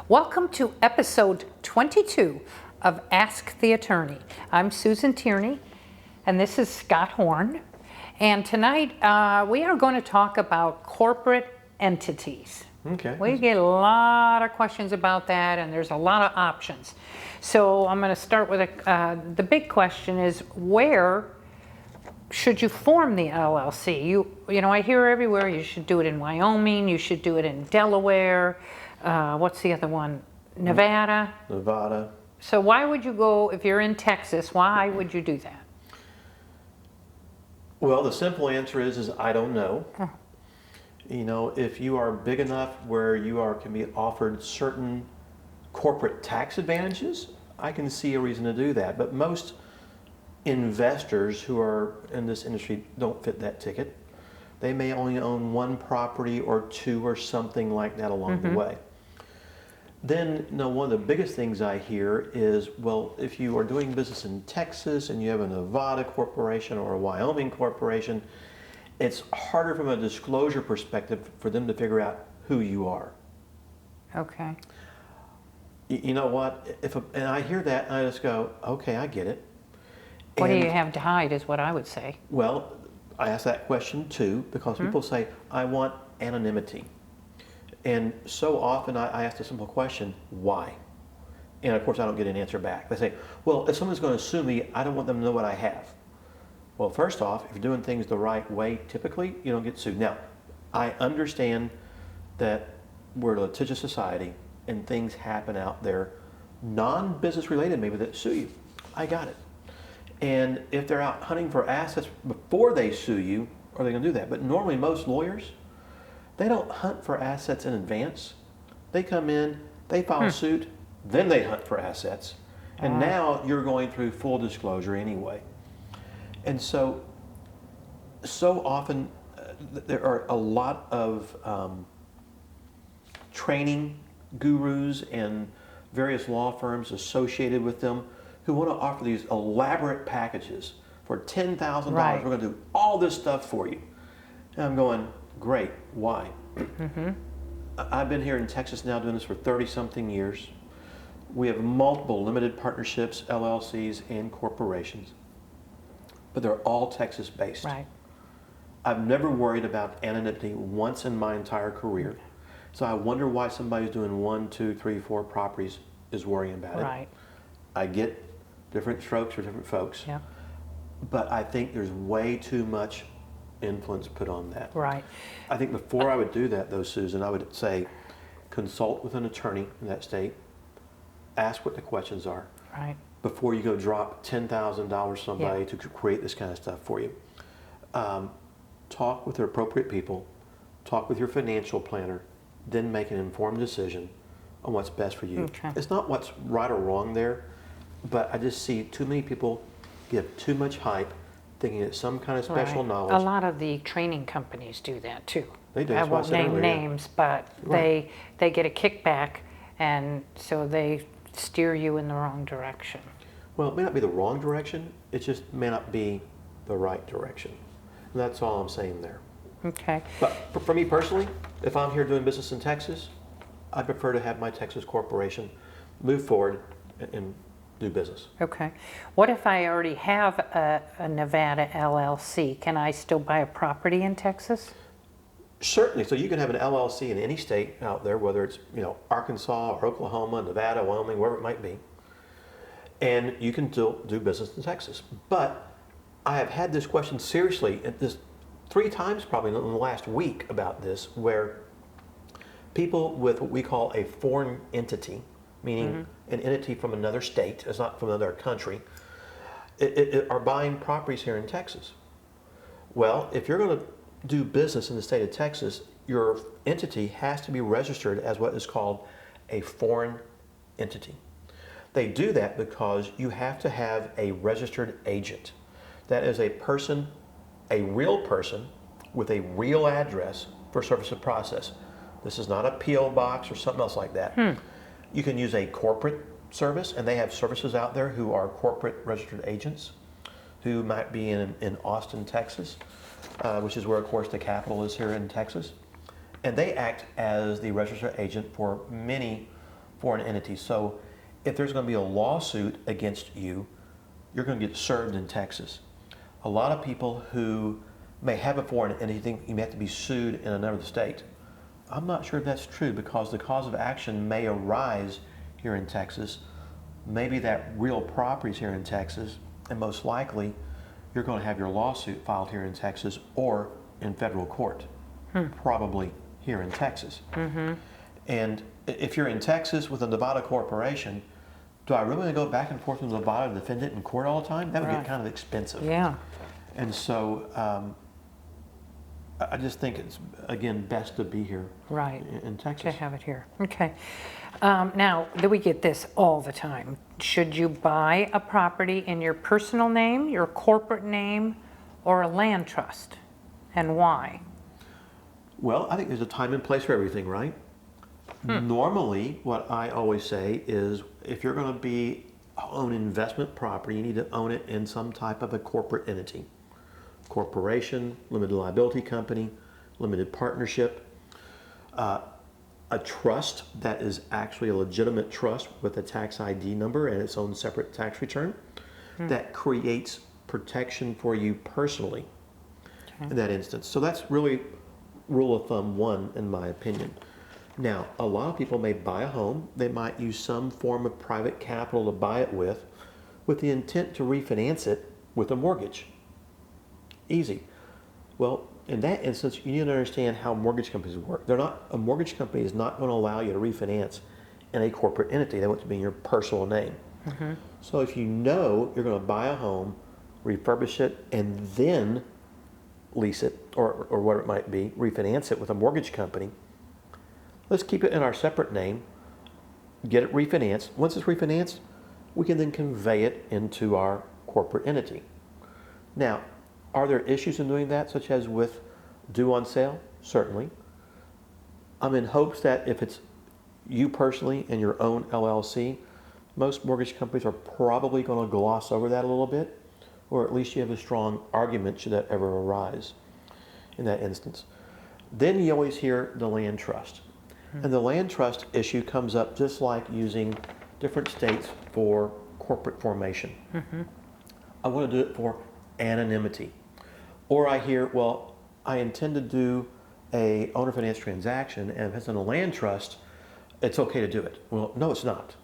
Welcome to episode 22 of Ask the Attorney. I'm Susan Tierney, and this is Scott Horne. And tonight we are going to talk about corporate entities. Okay. We get a lot of questions about that, and there's a lot of options. So I'm going to start with the big question is, where should you form the LLC? You know, I hear everywhere you should do it in Wyoming, you should do it in Delaware. What's the other one? Nevada? Nevada. So why would you go, if you're in Texas, why would you do that? Well, the simple answer is I don't know. Huh. You know, if you are big enough where can be offered certain corporate tax advantages, I can see a reason to do that. But most investors who are in this industry don't fit that ticket. They may only own one property or two or something like that along the way. Then, you know, one of the biggest things I hear is, well, if you are doing business in Texas and you have a Nevada corporation or a Wyoming corporation, it's harder from a disclosure perspective for them to figure out who you are. Okay. You know what? And I hear that and I just go, okay, I get it. What do you have to hide is what I would say. Well, I ask that question too because people say, I want anonymity. And so often I ask the simple question, why? And of course I don't get an answer back. They say, well, if someone's going to sue me, I don't want them to know what I have. Well, first off, if you're doing things the right way, typically you don't get sued. Now, I understand that we're a litigious society and things happen out there, non-business related maybe, that sue you. I got it. And if they're out hunting for assets before they sue you, are they going to do that? But normally most lawyers, they don't hunt for assets in advance. They come in, they file suit, then they hunt for assets. And now you're going through full disclosure anyway. And so often there are a lot of training gurus and various law firms associated with them who want to offer these elaborate packages for $10,000. Right. We're going to do all this stuff for you. And I'm going, great, why? I've been here in Texas now doing this for 30-something years. We have multiple limited partnerships, LLCs, and corporations, but they're all Texas-based. Right. I've never worried about anonymity once in my entire career. So I wonder why somebody who's doing 1, 2, 3, 4 properties is worrying about it. Right. I get different strokes for different folks. Yeah. But I think there's way too much influence put on that. Right. I think before I would do that, though, Susan, I would say consult with an attorney in that state, ask what the questions are. Right. Before you go drop $10,000 somebody to create this kind of stuff for you. Talk with the appropriate people, talk with your financial planner, then make an informed decision on what's best for you. Okay. It's not what's right or wrong there, but I just see too many people give too much hype thinking it's some kind of special knowledge. A lot of the training companies do that too. They do. I won't name names, but Right. they get a kickback, and so they steer you in the wrong direction. Well, it may not be the wrong direction, it just may not be the right direction. And that's all I'm saying there. Okay. But for me personally, if I'm here doing business in Texas, I prefer to have my Texas corporation move forward and do business. Okay. What if I already have a Nevada LLC? Can I still buy a property in Texas? Certainly. So you can have an LLC in any state out there, whether it's, you know, Arkansas or Oklahoma, Nevada, Wyoming, wherever it might be. And you can still do business in Texas. But I have had this question seriously, this 3 times probably in the last week about this, where people with what we call a foreign entity, meaning an entity from another state, it's not from another country, are buying properties here in Texas. Well, if you're going to do business in the state of Texas, your entity has to be registered as what is called a foreign entity. They do that because you have to have a registered agent. That is a person, a real person with a real address for service of process. This is not a P.O. box or something else like that. You can use a corporate service, and they have services out there who are corporate registered agents who might be in Austin, Texas, which is where, of course, the capital is here in Texas. And they act as the registered agent for many foreign entities. So if there's going to be a lawsuit against you, you're going to get served in Texas. A lot of people who may have a foreign entity think you may have to be sued in another state. I'm not sure that's true because the cause of action may arise here in Texas. Maybe that real property is here in Texas, and most likely you're going to have your lawsuit filed here in Texas or in federal court, probably here in Texas. And if you're in Texas with a Nevada corporation, do I really go back and forth with Nevada to defend it in court all the time? That would get kind of expensive. Yeah. And so I just think it's, again, best to be here in Texas. To have it here. Okay. Now, we get this all the time. Should you buy a property in your personal name, your corporate name, or a land trust? And why? Well, I think there's a time and place for everything, right? Normally, what I always say is if you're going to own investment property, you need to own it in some type of a corporate entity. Corporation, limited liability company, limited partnership, a trust that is actually a legitimate trust with a tax ID number and its own separate tax return that creates protection for you personally in that instance. So that's really rule of thumb 1 in my opinion. Now, a lot of people may buy a home. They might use some form of private capital to buy it with the intent to refinance it with a mortgage. Easy. Well, in that instance, you need to understand how mortgage companies work. A mortgage company is not going to allow you to refinance in a corporate entity. They want it to be in your personal name. So if you know you're going to buy a home, refurbish it, and then lease it, or whatever it might be, refinance it with a mortgage company, let's keep it in our separate name, get it refinanced. Once it's refinanced, we can then convey it into our corporate entity. Now, are there issues in doing that, such as with due on sale? Certainly. I'm in hopes that if it's you personally and your own LLC, most mortgage companies are probably going to gloss over that a little bit, or at least you have a strong argument should that ever arise in that instance. Then you always hear the land trust. And the land trust issue comes up just like using different states for corporate formation. I want to do it for anonymity. Or I hear, well, I intend to do a owner finance transaction, and if it's in a land trust, it's okay to do it. Well, no, it's not.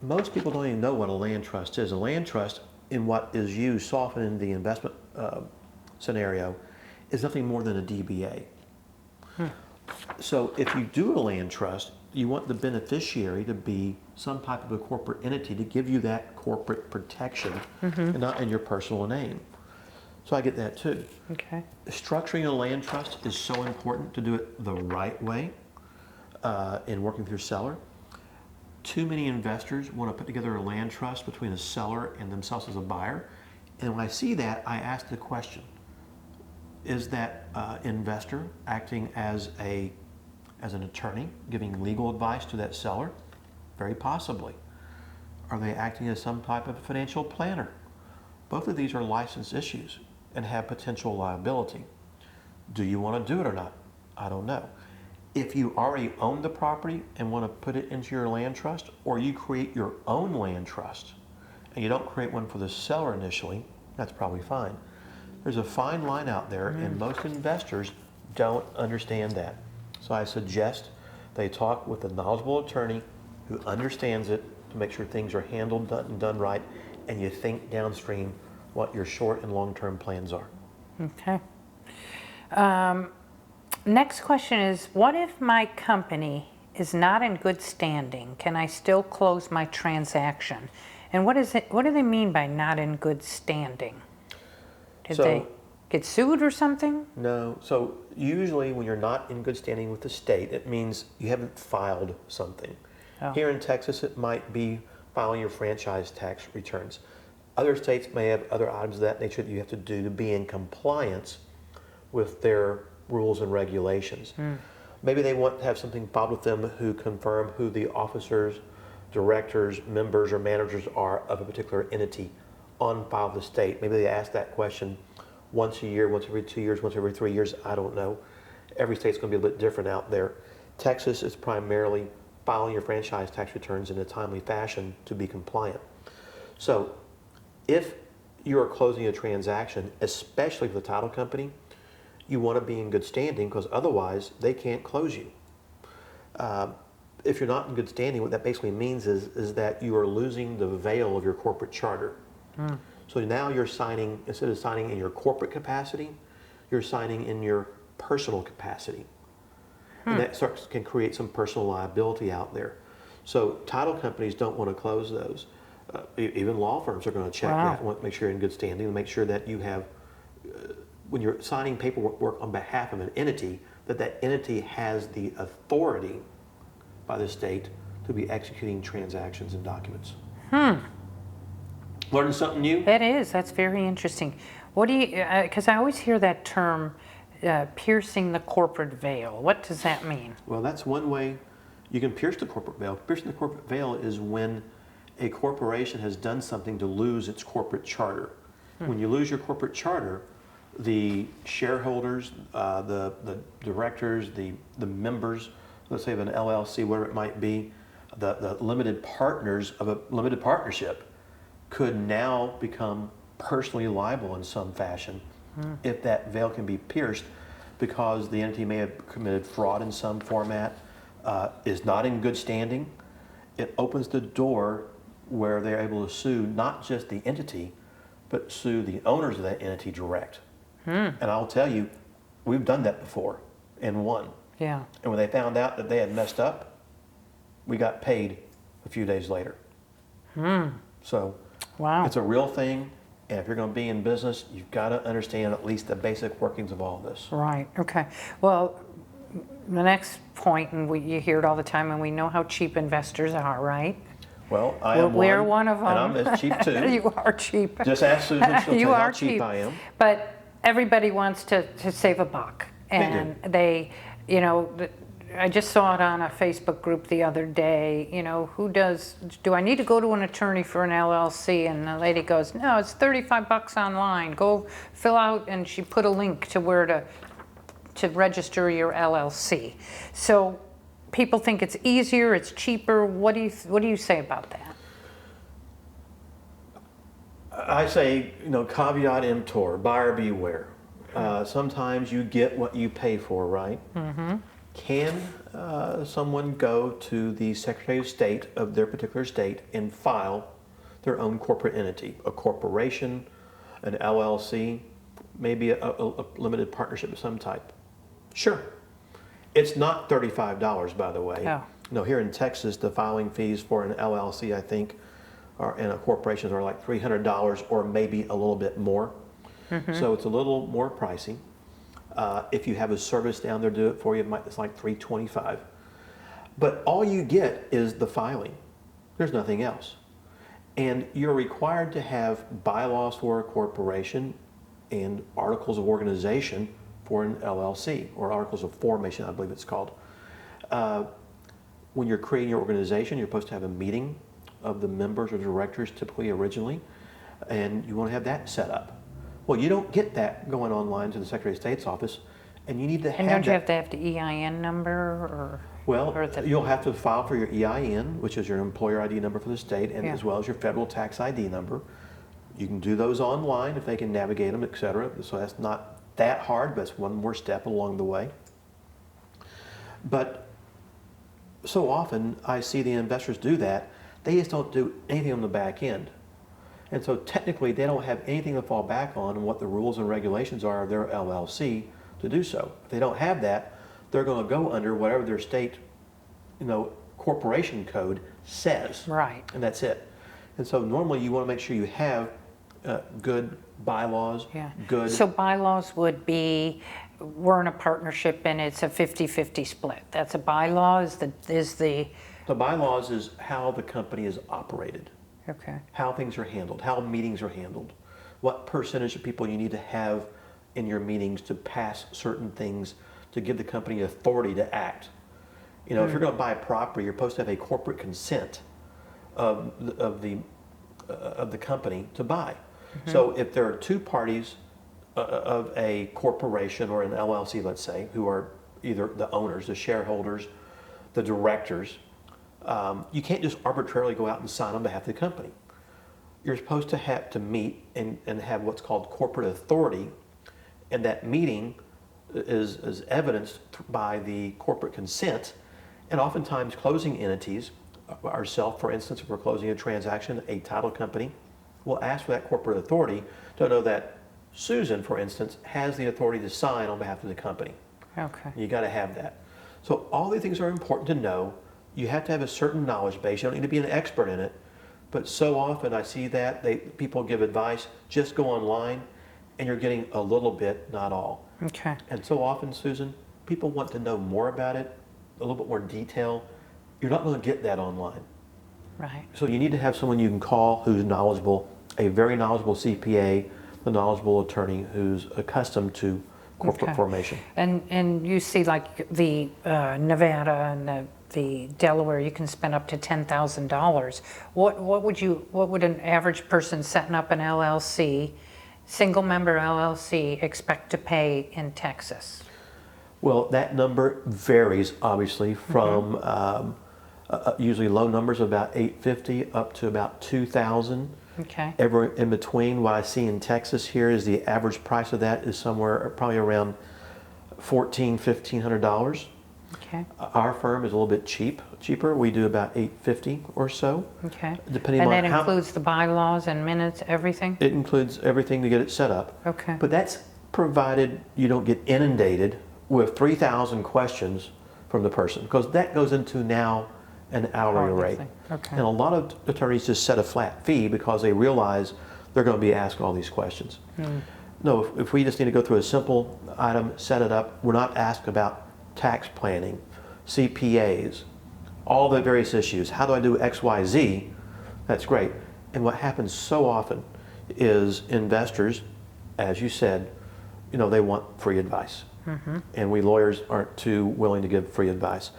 Most people don't even know what a land trust is. A land trust, in what is used often in the investment scenario, is nothing more than a DBA. So if you do a land trust, you want the beneficiary to be some type of a corporate entity to give you that corporate protection and not in your personal name. So I get that too. Okay. Structuring a land trust is so important to do it the right way in working with your seller. Too many investors want to put together a land trust between a seller and themselves as a buyer. And when I see that, I ask the question, is that investor acting as an attorney, giving legal advice to that seller? Very possibly. Are they acting as some type of financial planner? Both of these are licensed issues and have potential liability. Do you want to do it or not? I don't know. If you already own the property and want to put it into your land trust, or you create your own land trust and you don't create one for the seller initially, that's probably fine. There's a fine line out there, and most investors don't understand that. So I suggest they talk with a knowledgeable attorney who understands it to make sure things are handled and done right, and you think downstream what your short and long-term plans are. Okay. Next question is, what if my company is not in good standing? Can I still close my transaction? And what do they mean by not in good standing? Did they get sued or something? No. So usually when you're not in good standing with the state, it means you haven't filed something. Here in Texas, it might be filing your franchise tax returns. Other states may have other items of that nature that you have to do to be in compliance with their rules and regulations. Maybe they want to have something filed with them who confirm who the officers, directors, members, or managers are of a particular entity on file with the state. Maybe they ask that question once a year, once every 2 years, once every 3 years, I don't know. Every state's going to be a bit different out there. Texas is primarily filing your franchise tax returns in a timely fashion to be compliant. So if you're closing a transaction, especially for the title company, you want to be in good standing because otherwise they can't close you. If you're not in good standing, what that basically means is that you are losing the veil of your corporate charter. So now you're signing, instead of signing in your corporate capacity, you're signing in your personal capacity. And that can create some personal liability out there. So title companies don't want to close those. Even law firms are going to check that, want to make sure you're in good standing, and make sure that you have, when you're signing paperwork on behalf of an entity, that entity has the authority by the state to be executing transactions and documents. Learning something new? That is. That's very interesting. What do you, because I always hear that term, piercing the corporate veil. What does that mean? Well, that's one way you can pierce the corporate veil. Piercing the corporate veil is when a corporation has done something to lose its corporate charter. When you lose your corporate charter, the shareholders, the directors, the members, let's say of an LLC, whatever it might be, the limited partners of a limited partnership could now become personally liable in some fashion if that veil can be pierced, because the entity may have committed fraud in some format, is not in good standing. It opens the door where they're able to sue not just the entity, but sue the owners of that entity direct. And I'll tell you, we've done that before and won. Yeah. And when they found out that they had messed up, we got paid a few days later. So Wow. it's a real thing. And if you're going to be in business, you've got to understand at least the basic workings of all this. Right. Okay. Well, the next point, and you hear it all the time, and we know how cheap investors are, right? Well, I am We're one of them. And I'm as cheap too. You are cheap. Just ask Susan, she'll tell You you how are cheap cheap. I am. But everybody wants to save a buck. And they, you know, I just saw it on a Facebook group the other day, you know, do I need to go to an attorney for an LLC? And the lady goes, no, it's 35 bucks online. Go fill out, and she put a link to where to register your LLC. So people think it's easier, it's cheaper. What do you say about that? I say, you know, caveat emptor, buyer beware. Sometimes you get what you pay for, right? Can someone go to the Secretary of State of their particular state and file their own corporate entity, a corporation, an LLC, maybe a limited partnership of some type? Sure. It's not $35, by the way. Oh. You know, here in Texas, the filing fees for an LLC, I think, and a corporation are like $300 or maybe a little bit more. So it's a little more pricey. If you have a service down there do it for you, it's like $325. But all you get is the filing. There's nothing else. And you're required to have bylaws for a corporation and articles of organization for an LLC, or articles of formation, I believe it's called. When you're creating your organization, you're supposed to have a meeting of the members or directors, typically originally, and you want to have that set up. Well, you don't get that going online to the Secretary of State's office, and you need to have And don't you that. have to have the EIN number, or? Well, or is it- you'll have to file for your EIN, which is your employer ID number for the state, and Yeah. as well as your federal tax ID number. You can do those online if they can navigate them, et cetera. So that's not that hard, but it's one more step along the way. But so often I see the investors do that. They just don't do anything on the back end. And so technically they don't have anything to fall back on and what the rules and regulations are of their LLC to do so. If they don't have that, they're going to go under whatever their state, you know, corporation code says. Right. And that's it. And so normally you want to make sure you have good bylaws, Yeah. good. So bylaws would be, we're in a partnership and it's a 50-50 split. That's a bylaw, is the. The bylaws is how the company is operated. Okay. How things are handled, how meetings are handled, what percentage of people you need to have in your meetings to pass certain things to give the company authority to act. You know, if you're going to buy property, you're supposed to have a corporate consent of the company to buy. So if there are two parties of a corporation or an LLC, let's say, who are either the owners, the shareholders, the directors, You can't just arbitrarily go out and sign on behalf of the company. You're supposed to have to meet and have what's called corporate authority, and that meeting is evidenced by the corporate consent, and oftentimes closing entities, ourselves for instance, if we're closing a transaction, a title company, will ask for that corporate authority to know that Susan, for instance, has the authority to sign on behalf of the company. Okay. You got to have that. So all these things are important to know. You have to have a certain knowledge base. You don't need to be an expert in it. But so often I see that people give advice, just go online, and you're getting a little bit, not all. Okay. And so often, Susan, people want to know more about it, a little bit more detail. You're not going to get that online. Right. So you need to have someone you can call who's knowledgeable, a very knowledgeable CPA, a knowledgeable attorney who's accustomed to corporate formation. And you see like the Nevada and the Delaware, you can spend up to $10,000. What would an average person setting up an LLC, single member LLC, expect to pay in Texas? Well, that number varies obviously from usually low numbers of about $850 up to about $2,000. Okay. Ever in between, what I see in Texas here is the average price of that is somewhere probably around $1,400, $1,500. Okay. Our firm is a little bit cheaper. We do about $850 or so. Okay. Depending and on that how includes the bylaws and minutes, everything? it includes everything to get it set up. Okay. But that's provided you don't get inundated with 3,000 questions from the person, because that goes into now an hourly rate. Okay. And a lot of attorneys just set a flat fee because they realize they're going to be asked all these questions. No, if we just need to go through a simple item, set it up, we're not asked about tax planning, CPAs, all the various issues. How do I do X, Y, Z? That's great. And what happens so often is investors, as you said, they want free advice. And we lawyers aren't too willing to give free advice.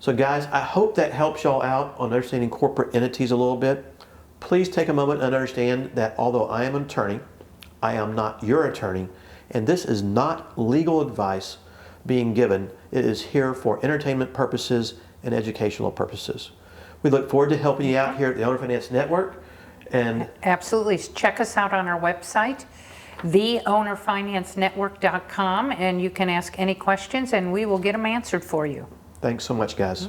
So guys, I hope that helps y'all out on understanding corporate entities a little bit. Please take a moment and understand that although I am an attorney, I am not your attorney, and this is not legal advice being given. It is here for entertainment purposes and educational purposes. We look forward to helping you out here at the Owner Finance Network. And absolutely, check us out on our website, theownerfinancenetwork.com, and you can ask any questions and we will get them answered for you. Thanks so much, guys.